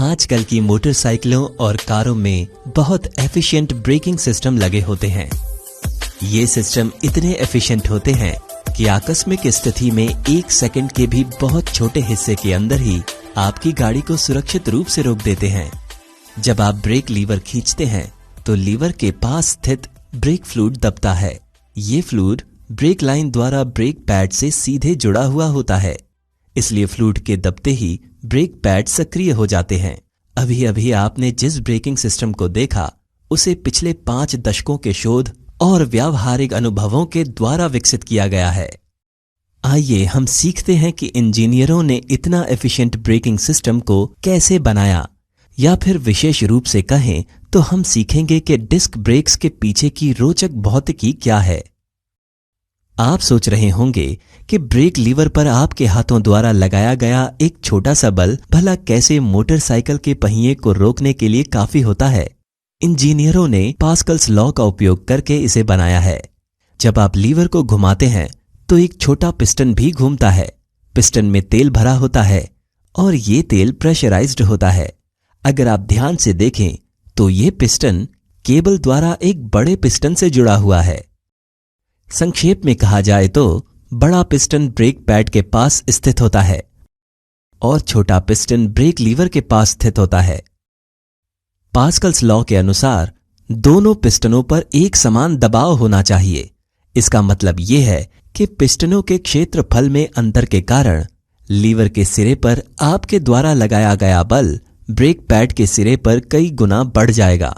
आजकल की मोटरसाइकिलों और कारों में बहुत एफिशिएंट ब्रेकिंग सिस्टम लगे होते हैं। ये सिस्टम इतने एफिशिएंट होते हैं कि आकस्मिक स्थिति में 1 सेकंड के भी बहुत छोटे हिस्से के अंदर ही आपकी गाड़ी को सुरक्षित रूप से रोक देते हैं। जब आप ब्रेक लीवर खींचते हैं तो लीवर के पास स्थित ब्रेक फ्लूइड दबता है। ये फ्लूइड ब्रेक लाइन द्वारा ब्रेक पैड से सीधे जुड़ा हुआ होता है, इसलिए फ्लूइड के दबते ही ब्रेक पैड सक्रिय हो जाते हैं। अभी अभी आपने जिस ब्रेकिंग सिस्टम को देखा उसे पिछले 5 दशकों के शोध और व्यावहारिक अनुभवों के द्वारा विकसित किया गया है। आइए हम सीखते हैं कि इंजीनियरों ने इतना एफिशिएंट ब्रेकिंग सिस्टम को कैसे बनाया, या फिर विशेष रूप से कहें तो हम सीखेंगे कि डिस्क ब्रेक्स के पीछे की रोचक भौतिकी क्या है। आप सोच रहे होंगे कि ब्रेक लीवर पर आपके हाथों द्वारा लगाया गया एक छोटा सा बल भला कैसे मोटरसाइकिल के पहिए को रोकने के लिए काफी होता है। इंजीनियरों ने पास्कल्स लॉ का उपयोग करके इसे बनाया है। जब आप लीवर को घुमाते हैं तो एक छोटा पिस्टन भी घूमता है। पिस्टन में तेल भरा होता है और ये तेल प्रेशराइज्ड होता है। अगर आप ध्यान से देखें तो ये पिस्टन केबल द्वारा एक बड़े पिस्टन से जुड़ा हुआ है। संक्षेप में कहा जाए तो बड़ा पिस्टन ब्रेक पैड के पास स्थित होता है और छोटा पिस्टन ब्रेक लीवर के पास स्थित होता है। पास्कल्स लॉ के अनुसार दोनों पिस्टनों पर एक समान दबाव होना चाहिए। इसका मतलब यह है कि पिस्टनों के क्षेत्रफल में अंतर के कारण लीवर के सिरे पर आपके द्वारा लगाया गया बल ब्रेक पैड के सिरे पर कई गुना बढ़ जाएगा।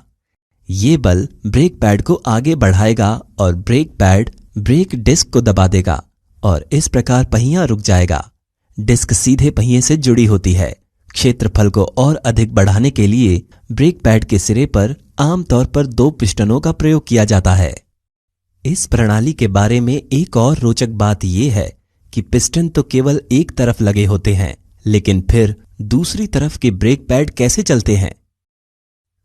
ये बल ब्रेक पैड को आगे बढ़ाएगा और ब्रेक पैड ब्रेक डिस्क को दबा देगा और इस प्रकार पहिया रुक जाएगा। डिस्क सीधे पहिए से जुड़ी होती है। क्षेत्रफल को और अधिक बढ़ाने के लिए ब्रेक पैड के सिरे पर आमतौर पर 2 पिस्टनों का प्रयोग किया जाता है। इस प्रणाली के बारे में एक और रोचक बात यह है कि पिस्टन तो केवल एक तरफ लगे होते हैं, लेकिन फिर दूसरी तरफ के ब्रेक पैड कैसे चलते हैं?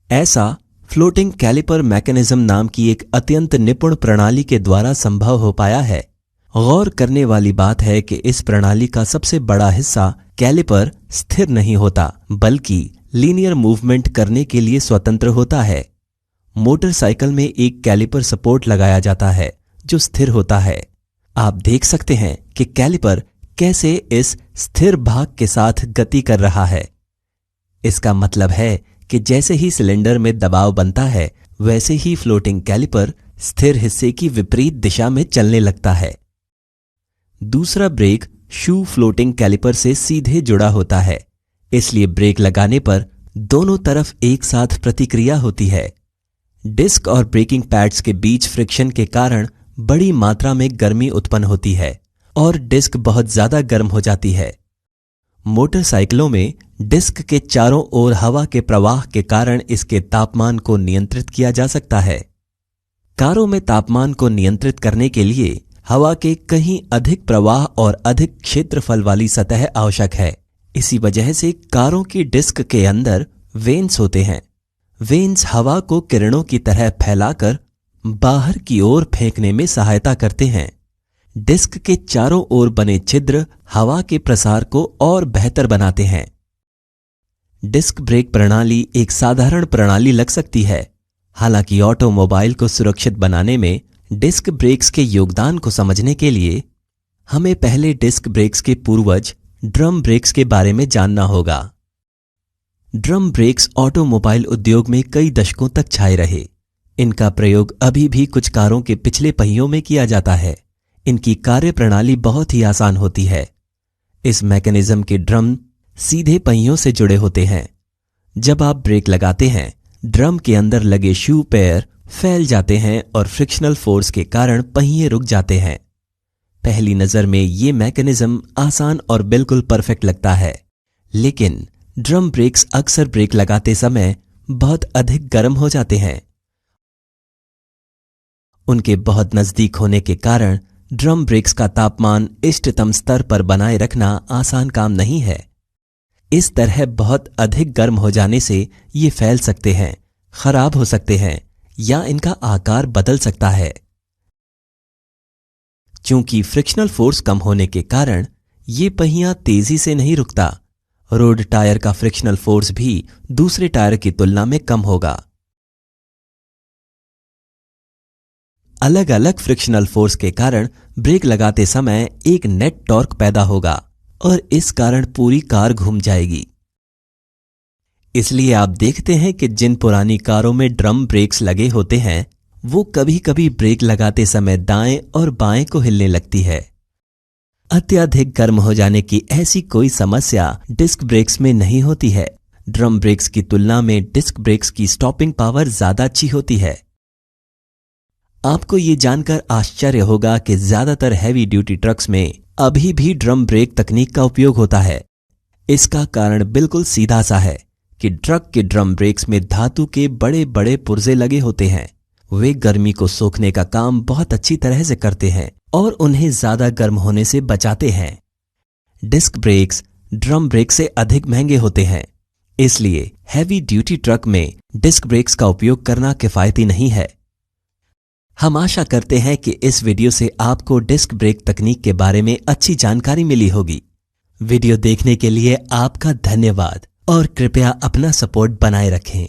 ऐसा फ्लोटिंग कैलिपर मैकेनिज्म नाम की एक अत्यंत निपुण प्रणाली के द्वारा संभव हो पाया है। गौर करने वाली बात है कि इस प्रणाली का सबसे बड़ा हिस्सा कैलिपर स्थिर नहीं होता, बल्कि लीनियर मूवमेंट करने के लिए स्वतंत्र होता है। मोटरसाइकिल में एक कैलिपर सपोर्ट लगाया जाता है जो स्थिर होता है। आप देख सकते हैं कि कैलिपर कैसे इस स्थिर भाग के साथ गति कर रहा है। इसका मतलब है कि जैसे ही सिलेंडर में दबाव बनता है वैसे ही फ्लोटिंग कैलिपर स्थिर हिस्से की विपरीत दिशा में चलने लगता है। दूसरा ब्रेक शू फ्लोटिंग कैलिपर से सीधे जुड़ा होता है, इसलिए ब्रेक लगाने पर दोनों तरफ एक साथ प्रतिक्रिया होती है। डिस्क और ब्रेकिंग पैड्स के बीच फ्रिक्शन के कारण बड़ी मात्रा में गर्मी उत्पन्न होती है और डिस्क बहुत ज्यादा गर्म हो जाती है। मोटरसाइकिलों में डिस्क के चारों ओर हवा के प्रवाह के कारण इसके तापमान को नियंत्रित किया जा सकता है। कारों में तापमान को नियंत्रित करने के लिए हवा के कहीं अधिक प्रवाह और अधिक क्षेत्रफल वाली सतह आवश्यक है। इसी वजह से कारों की डिस्क के अंदर वेन्स होते हैं। वेन्स हवा को किरणों की तरह फैलाकर बाहर की ओर फेंकने में सहायता करते हैं। डिस्क के चारों ओर बने छिद्र हवा के प्रसार को और बेहतर बनाते हैं। डिस्क ब्रेक प्रणाली एक साधारण प्रणाली लग सकती है, हालांकि ऑटोमोबाइल को सुरक्षित बनाने में डिस्क ब्रेक्स के योगदान को समझने के लिए हमें पहले डिस्क ब्रेक्स के पूर्वज ड्रम ब्रेक्स के बारे में जानना होगा। ड्रम ब्रेक्स ऑटोमोबाइल उद्योग में कई दशकों तक छाए रहे। इनका प्रयोग अभी भी कुछ कारों के पिछले पहियों में किया जाता है। इनकी कार्यप्रणाली बहुत ही आसान होती है। इस मैकेनिज्म के ड्रम सीधे पहियों से जुड़े होते हैं। जब आप ब्रेक लगाते हैं, ड्रम के अंदर लगे शू पेयर फैल जाते हैं और फ्रिक्शनल फोर्स के कारण पहिए रुक जाते हैं। पहली नजर में ये मैकेनिज्म आसान और बिल्कुल परफेक्ट लगता है, लेकिन ड्रम ब्रेक्स अक्सर ब्रेक लगाते समय बहुत अधिक गर्म हो जाते हैं। उनके बहुत नजदीक होने के कारण ड्रम ब्रेक्स का तापमान इष्टतम स्तर पर बनाए रखना आसान काम नहीं है। इस तरह बहुत अधिक गर्म हो जाने से ये फैल सकते हैं, खराब हो सकते हैं या इनका आकार बदल सकता है। चूंकि फ्रिक्शनल फोर्स कम होने के कारण ये पहिया तेजी से नहीं रुकता, रोड टायर का फ्रिक्शनल फोर्स भी दूसरे टायर की तुलना में कम होगा। अलग अलग फ्रिक्शनल फोर्स के कारण ब्रेक लगाते समय एक नेट टॉर्क पैदा होगा और इस कारण पूरी कार घूम जाएगी। इसलिए आप देखते हैं कि जिन पुरानी कारों में ड्रम ब्रेक्स लगे होते हैं वो कभी कभी ब्रेक लगाते समय दाएं और बाएं को हिलने लगती है। अत्यधिक गर्म हो जाने की ऐसी कोई समस्या डिस्क ब्रेक्स में नहीं होती है। ड्रम ब्रेक्स की तुलना में डिस्क ब्रेक्स की स्टॉपिंग पावर ज्यादा अच्छी होती है। आपको ये जानकर आश्चर्य होगा कि ज्यादातर हैवी ड्यूटी ट्रक्स में अभी भी ड्रम ब्रेक तकनीक का उपयोग होता है। इसका कारण बिल्कुल सीधा सा है कि ट्रक के ड्रम ब्रेक्स में धातु के बड़े बड़े पुर्जे लगे होते हैं। वे गर्मी को सोखने का काम बहुत अच्छी तरह से करते हैं और उन्हें ज्यादा गर्म होने से बचाते हैं। डिस्क ब्रेक्स ड्रम ब्रेक से अधिक महंगे होते हैं, इसलिए हैवी ड्यूटी ट्रक में डिस्क ब्रेक्स का उपयोग करना किफायती नहीं है। हम आशा करते हैं कि इस वीडियो से आपको डिस्क ब्रेक तकनीक के बारे में अच्छी जानकारी मिली होगी। वीडियो देखने के लिए आपका धन्यवाद और कृपया अपना सपोर्ट बनाए रखें।